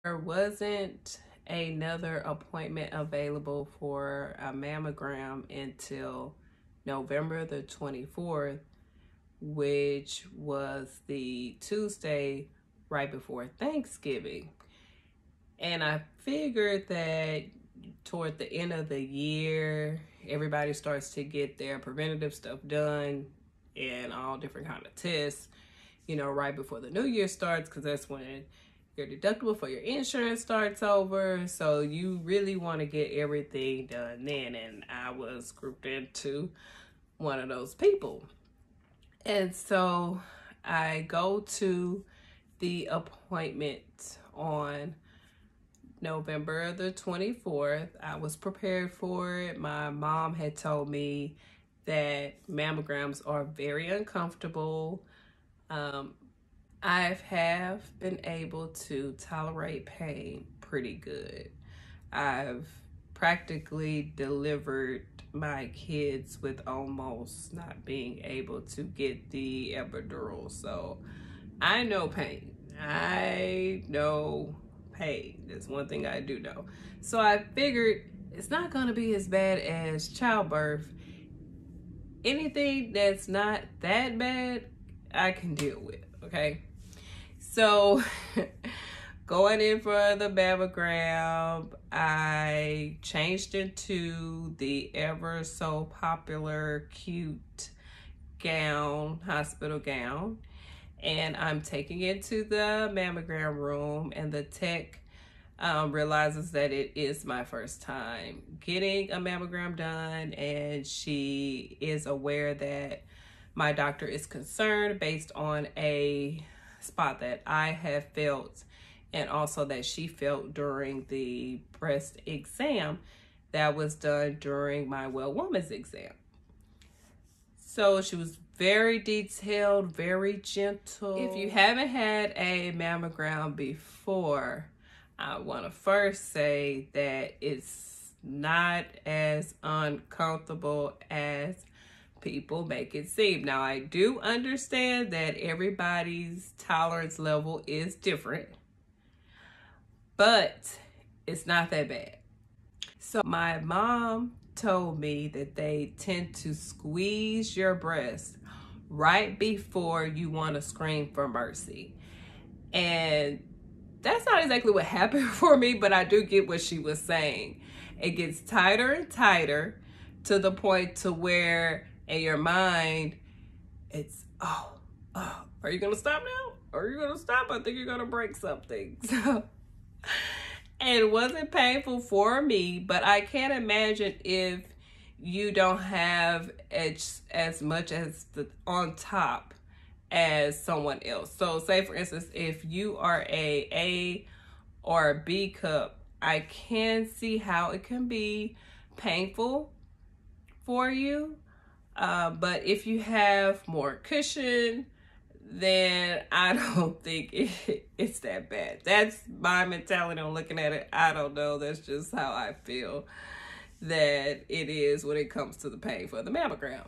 There wasn't another appointment available for a mammogram until November the 24th, which was the Tuesday right before Thanksgiving. And I figured that toward the end of the year, everybody starts to get their preventative stuff done and all different kind of tests, right before the new year starts, because that's when your deductible for your insurance starts over. So you really want to get everything done then. And I was grouped into one of those people. And so I go to the appointment on November the 24th. I was prepared for it. My mom had told me that mammograms are very uncomfortable. I have been able to tolerate pain pretty good. I've practically delivered my kids with almost not being able to get the epidural. So I know pain. I know pain. That's one thing I do know. So I figured it's not going to be as bad as childbirth. Anything that's not that bad, I can deal with, okay? So going in for the mammogram, I changed into the ever so popular cute gown, hospital gown, and I'm taking it to the mammogram room, and the tech realizes that it is my first time getting a mammogram done, and she is aware that my doctor is concerned based on a spot that I have felt and also that she felt during the breast exam that was done during my well woman's exam. So she was very detailed, very gentle. If you haven't had a mammogram before, I want to first say that it's not as uncomfortable as people make it seem. Now, I do understand that everybody's tolerance level is different, but it's not that bad. So my mom told me that they tend to squeeze your breast right before you want to scream for mercy. And that's not exactly what happened for me, but I do get what she was saying. It gets tighter and tighter to the point to where in your mind, it's, oh, are you going to stop now? Are you going to stop? I think you're going to break something. So, and it wasn't painful for me, but I can't imagine if you don't have as much as the on top as someone else. So say for instance, if you are a or a B cup, I can see how it can be painful for you. But if you have more cushion, then I don't think it's that bad. That's my mentality on looking at it. I don't know. That's just how I feel that it is when it comes to the pain for the mammogram.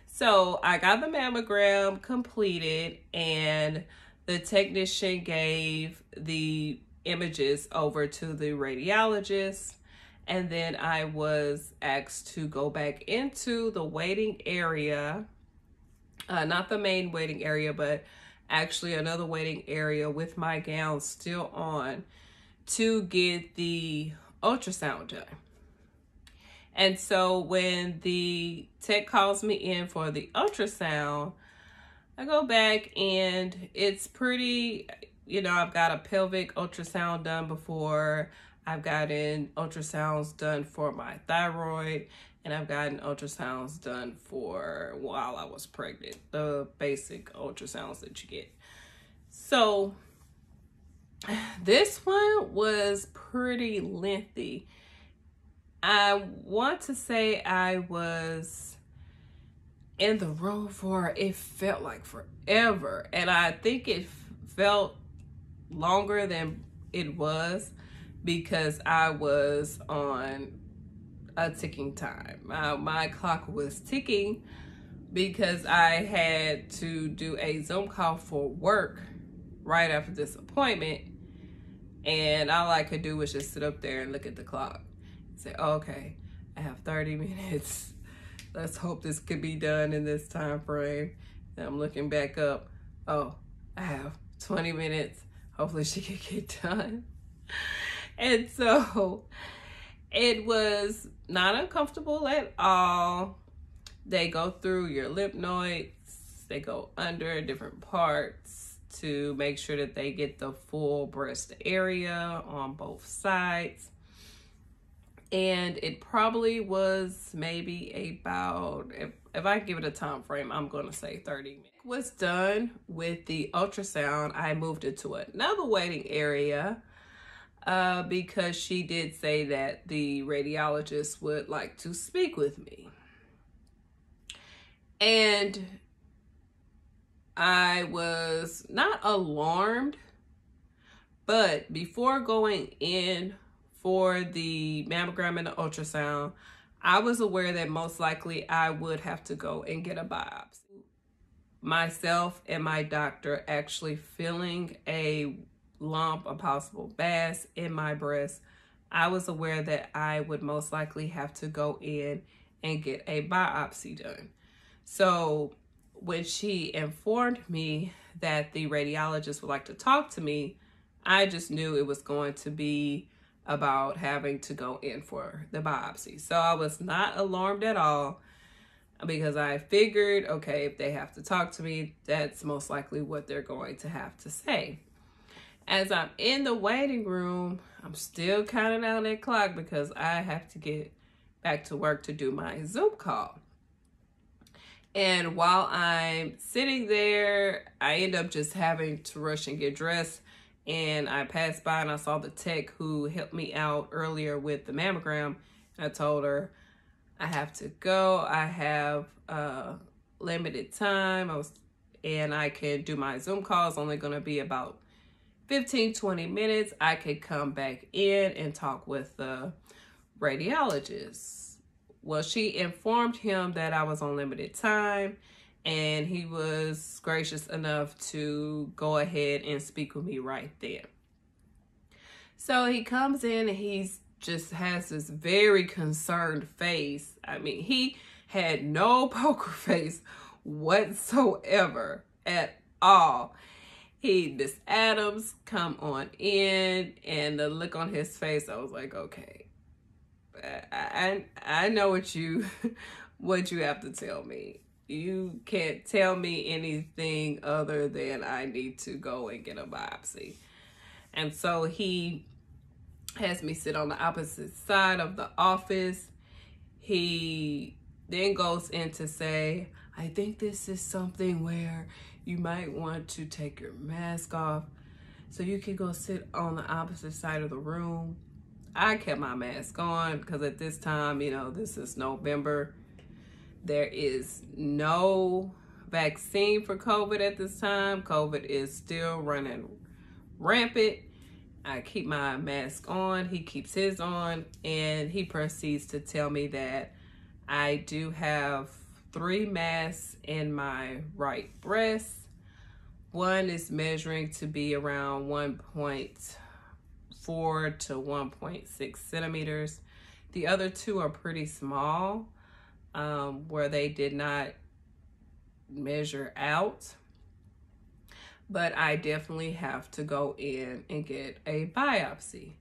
So I got the mammogram completed, and the technician gave the images over to the radiologist. And then I was asked to go back into the waiting area, not the main waiting area, but actually another waiting area with my gown still on to get the ultrasound done. And so when the tech calls me in for the ultrasound, I go back and it's pretty, I've got a pelvic ultrasound done before. I've gotten ultrasounds done for my thyroid, and I've gotten ultrasounds done for while I was pregnant, the basic ultrasounds that you get. So this one was pretty lengthy. I want to say I was in the room for, it felt like forever. And I think it felt longer than it was because I was on a ticking time. My clock was ticking because I had to do a Zoom call for work right after this appointment. And all I could do was just sit up there and look at the clock and say, okay, I have 30 minutes. Let's hope this could be done in this time frame. And I'm looking back up. Oh, I have 20 minutes. Hopefully she can get done. And so it was not uncomfortable at all. They go through your lymph nodes. They go under different parts to make sure that they get the full breast area on both sides. And it probably was maybe about, if I give it a time frame, I'm going to say 30 minutes. Was done with the ultrasound, I moved into another waiting area because she did say that the radiologist would like to speak with me. And I was not alarmed, but before going in for the mammogram and the ultrasound, I was aware that most likely I would have to go and get a biopsy. Myself and my doctor actually feeling a lump, a possible mass in my breast, I was aware that I would most likely have to go in and get a biopsy done. So when she informed me that the radiologist would like to talk to me, I just knew it was going to be about having to go in for the biopsy. So I was not alarmed at all because I figured, okay, if they have to talk to me, that's most likely what they're going to have to say. As I'm in the waiting room, I'm still counting down that clock because I have to get back to work to do my Zoom call. And while I'm sitting there, I end up just having to rush and get dressed. And I passed by and I saw the tech who helped me out earlier with the mammogram. I told her, I have to go. I have limited time. And I can do my Zoom call. It's only going to be about 15-20 minutes. I could come back in and talk with the radiologist. Well, she informed him that I was on limited time, and he was gracious enough to go ahead and speak with me right then. So he comes in and he's just has this very concerned face. I mean, he had no poker face whatsoever at all. Miss Adams come on in, and the look on his face, I was like, okay. I know what you have to tell me. You can't tell me anything other than I need to go and get a biopsy. And so he has me sit on the opposite side of the office. He then goes in to say, I think this is something where you might want to take your mask off so you can go sit on the opposite side of the room. I kept my mask on because at this time, you know, this is November. There is no vaccine for COVID at this time. COVID is still running rampant. I keep my mask on. He keeps his on. And he proceeds to tell me that I do have 3 masks in my right breast. One is measuring to be around 1.4 to 1.6 centimeters. The other 2 are pretty small, where they did not measure out. But I definitely have to go in and get a biopsy.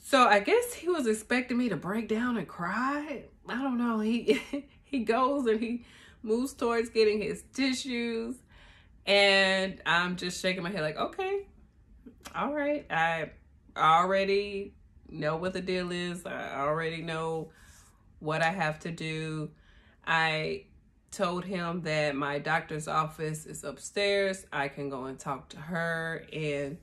So I guess he was expecting me to break down and cry. I don't know. He goes and he moves towards getting his tissues. And I'm just shaking my head like, okay, all right. I already know what the deal is. I already know what I have to do. I told him that my doctor's office is upstairs. I can go and talk to her and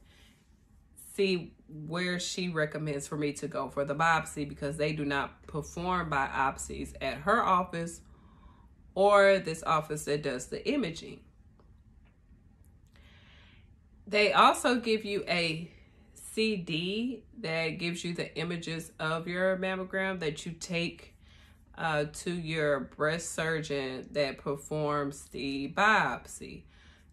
see where she recommends for me to go for the biopsy, because they do not perform biopsies at her office or this office that does the imaging. They also give you a CD that gives you the images of your mammogram that you take to your breast surgeon that performs the biopsy.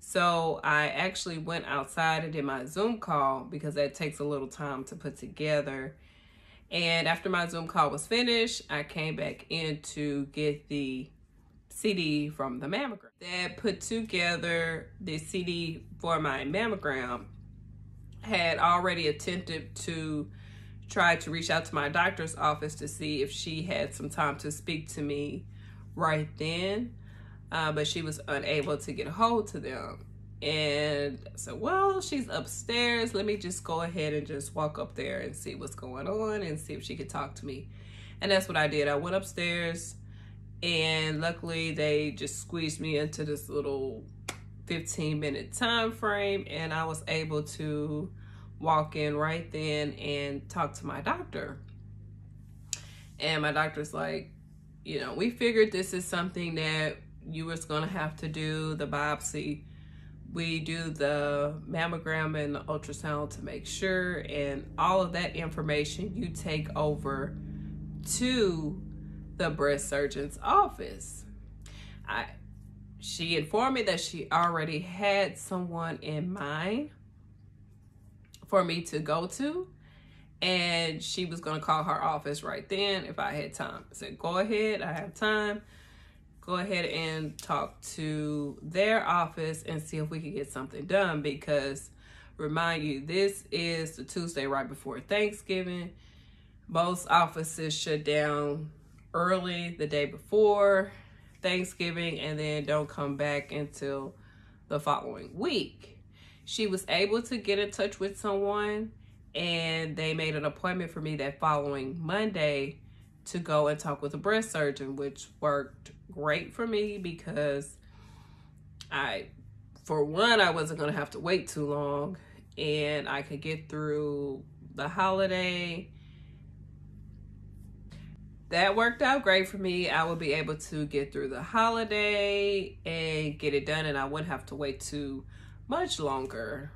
So I actually went outside and did my Zoom call because that takes a little time to put together. And after my Zoom call was finished, I came back in to get the CD from the mammogram. That put together the CD for my mammogram had already attempted to try to reach out to my doctor's office to see if she had some time to speak to me right then, but she was unable to get a hold to them. And I said, well, she's upstairs. Let me just go ahead and just walk up there and see what's going on and see if she could talk to me. And that's what I did. I went upstairs, and luckily they just squeezed me into this little 15-minute time frame, and I was able to walk in right then and talk to my doctor. And my doctor's like, you know, we figured this is something that you was gonna have to do the biopsy. We do the mammogram and the ultrasound to make sure, and all of that information you take over to the breast surgeon's office. She informed me that she already had someone in mind for me to go to, and she was gonna call her office right then if I had time. I said, go ahead, I have time. Go ahead and talk to their office and see if we can get something done, because remind you, this is the Tuesday right before Thanksgiving. Most offices shut down early the day before Thanksgiving and then don't come back until the following week. She was able to get in touch with someone, and they made an appointment for me that following Monday to go and talk with a breast surgeon, which worked great for me because for one, I wasn't going to have to wait too long, and I could get through the holiday. That worked out great for me. I would be able to get through the holiday and get it done, and I wouldn't have to wait too much longer